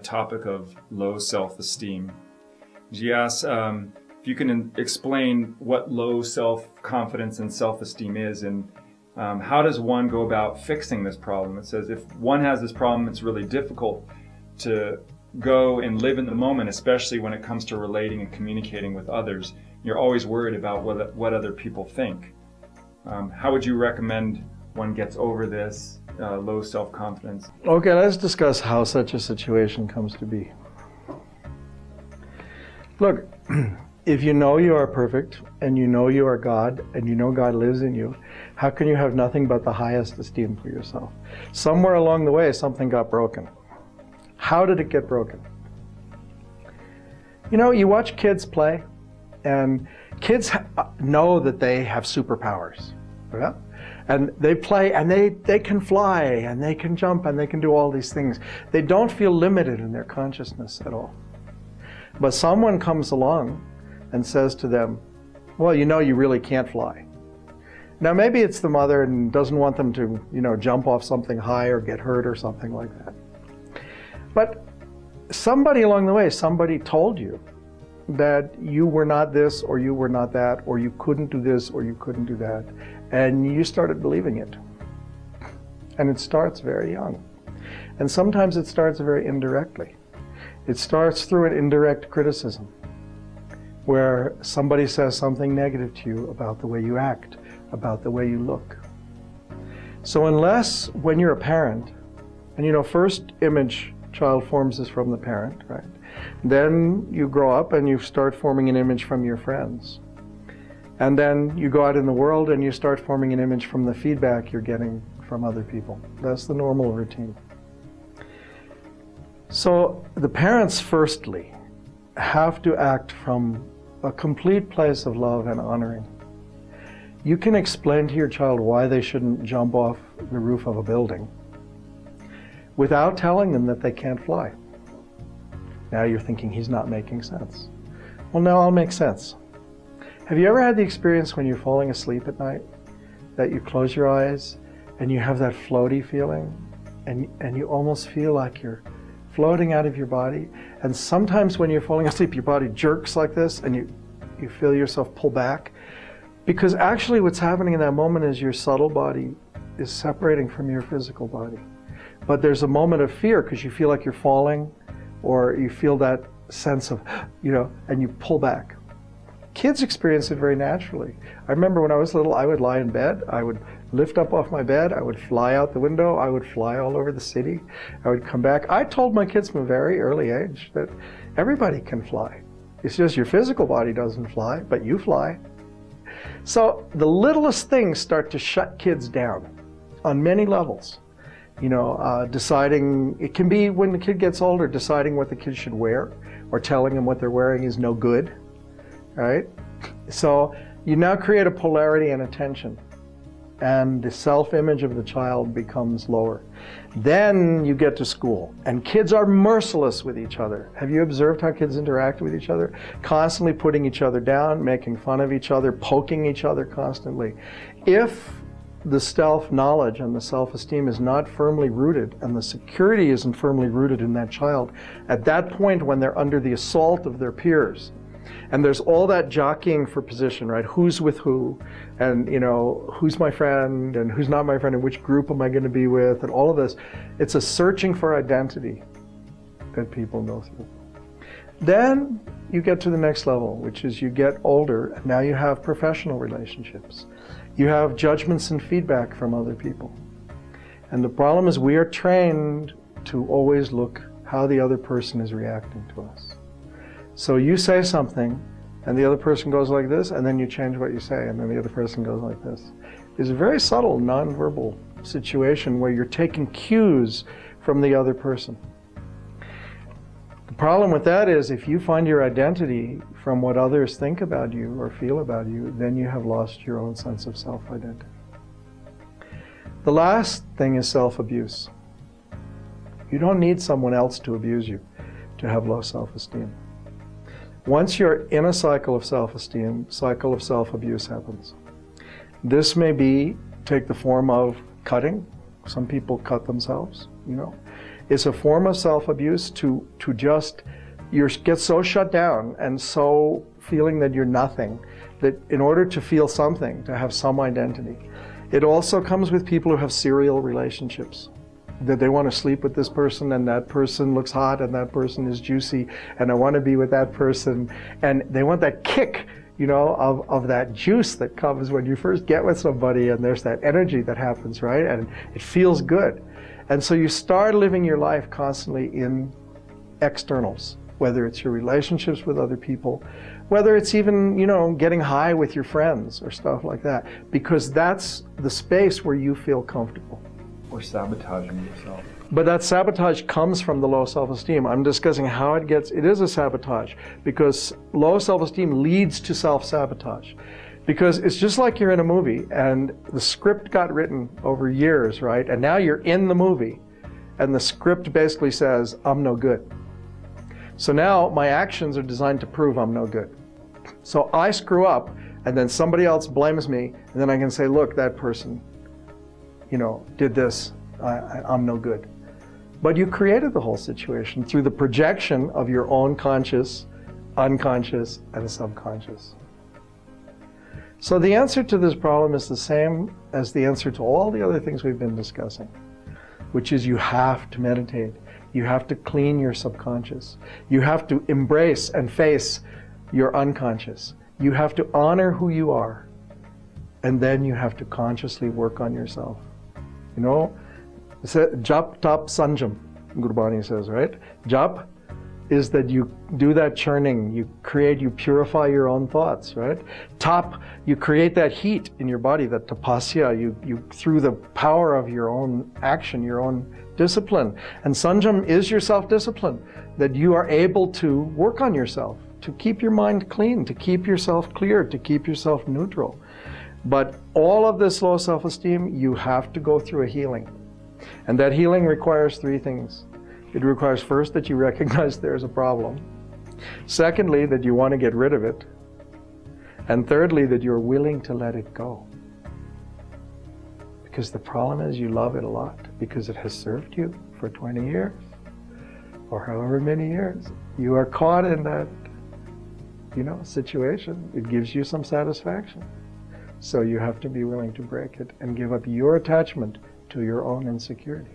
that topic of low self-esteem. She asks if you can explain what low self-confidence and self-esteem is, and how does one go about fixing this problem? It says if one has this problem, it's really difficult to go and live in the moment, especially when it comes to relating and communicating with others. You're always worried about what other people think. How would you recommend one gets over this low self-confidence? Okay, let's discuss how such a situation comes to be. Look, if you know you are perfect, and you know you are God, and you know God lives in you, how can you have nothing but the highest esteem for yourself? Somewhere along the way, something got broken. How did it get broken? You know, you watch kids play, and kids know that they have superpowers. Yeah? And they play, and they can fly, and they can jump, and they can do all these things. They don't feel limited in their consciousness at all. But someone comes along and says to them, well, you know you really can't fly. Now maybe it's the mother and doesn't want them to, jump off something high or get hurt or something like that. But somebody along the way, somebody told you that you were not this, or you were not that, or you couldn't do this, or you couldn't do that. And you started believing it. And it starts very young. And sometimes it starts very indirectly. It starts through an indirect criticism, where somebody says something negative to you about the way you act, about the way you look. So unless, when you're a parent, and first image child forms is from the parent, right? Then you grow up and you start forming an image from your friends. And then you go out in the world and you start forming an image from the feedback you're getting from other people. That's the normal routine. So the parents, firstly, have to act from a complete place of love and honoring. You can explain to your child why they shouldn't jump off the roof of a building without telling them that they can't fly. Now you're thinking he's not making sense. Well, now I'll make sense. Have you ever had the experience when you're falling asleep at night that you close your eyes and you have that floaty feeling and you almost feel like you're floating out of your body? And sometimes when you're falling asleep, your body jerks like this and you feel yourself pull back. Because actually what's happening in that moment is your subtle body is separating from your physical body. But there's a moment of fear because you feel like you're falling, or you feel that sense of, and you pull back. Kids experience it very naturally. I remember when I was little, I would lie in bed, I would lift up off my bed, I would fly out the window, I would fly all over the city, I would come back. I told my kids from a very early age that everybody can fly. It's just your physical body doesn't fly, but you fly. So the littlest things start to shut kids down on many levels. Deciding, it can be when the kid gets older, deciding what the kid should wear, or telling them what they're wearing is no good, right? So you now create a polarity and a tension, and the self-image of the child becomes lower. Then you get to school, and kids are merciless with each other. Have you observed how kids interact with each other? Constantly putting each other down, making fun of each other, poking each other constantly. If the self-knowledge and the self-esteem is not firmly rooted, and the security isn't firmly rooted in that child, at that point when they're under the assault of their peers, and there's all that jockeying for position, right? Who's with who, and who's my friend, and who's not my friend, and which group am I going to be with, and all of this. It's a searching for identity that people go through. Then you get to the next level, which is you get older, and now you have professional relationships. You have judgments and feedback from other people. And the problem is we are trained to always look how the other person is reacting to us. So you say something, and the other person goes like this, and then you change what you say, and then the other person goes like this. It's a very subtle, nonverbal situation where you're taking cues from the other person. The problem with that is if you find your identity from what others think about you or feel about you, then you have lost your own sense of self-identity. The last thing is self-abuse. You don't need someone else to abuse you to have low self-esteem. Once you're in a cycle of self-esteem, cycle of self-abuse happens. This may take the form of cutting. Some people cut themselves, is a form of self-abuse to just, you get so shut down and so feeling that you're nothing, that in order to feel something, to have some identity. It also comes with people who have serial relationships, that they want to sleep with this person and that person looks hot and that person is juicy and I want to be with that person, and they want that kick, you know, of that juice that comes when you first get with somebody, and there's that energy that happens, right? And it feels good. And so you start living your life constantly in externals, whether it's your relationships with other people, whether it's even, you know, getting high with your friends or stuff like that, because that's the space where you feel comfortable. Or sabotaging yourself. But that sabotage comes from the low self-esteem. I'm discussing how it is a sabotage, because low self-esteem leads to self-sabotage. Because it's just like you're in a movie and the script got written over years, right? And now you're in the movie and the script basically says, I'm no good. So now my actions are designed to prove I'm no good. So I screw up and then somebody else blames me, and then I can say, look, that person, you know, did this, I'm no good. But you created the whole situation through the projection of your own conscious, unconscious, and subconscious. So the answer to this problem is the same as the answer to all the other things we've been discussing, which is you have to meditate. You have to clean your subconscious. You have to embrace and face your unconscious. You have to honor who you are. And then you have to consciously work on yourself. You know, jap, tap, sanjam, Gurbani says, right? Jap is that you do that churning, you purify your own thoughts, right? Tap, you create that heat in your body, that tapasya, you through the power of your own action, your own discipline. And sanjam is your self-discipline, that you are able to work on yourself, to keep your mind clean, to keep yourself clear, to keep yourself neutral. But all of this low self-esteem, you have to go through a healing. And that healing requires three things. It requires first that you recognize there's a problem. Secondly, that you want to get rid of it. And thirdly, that you're willing to let it go. Because the problem is you love it a lot because it has served you for 20 years or however many years. You are caught in that, you know, situation. It gives you some satisfaction. So you have to be willing to break it and give up your attachment to your own insecurity.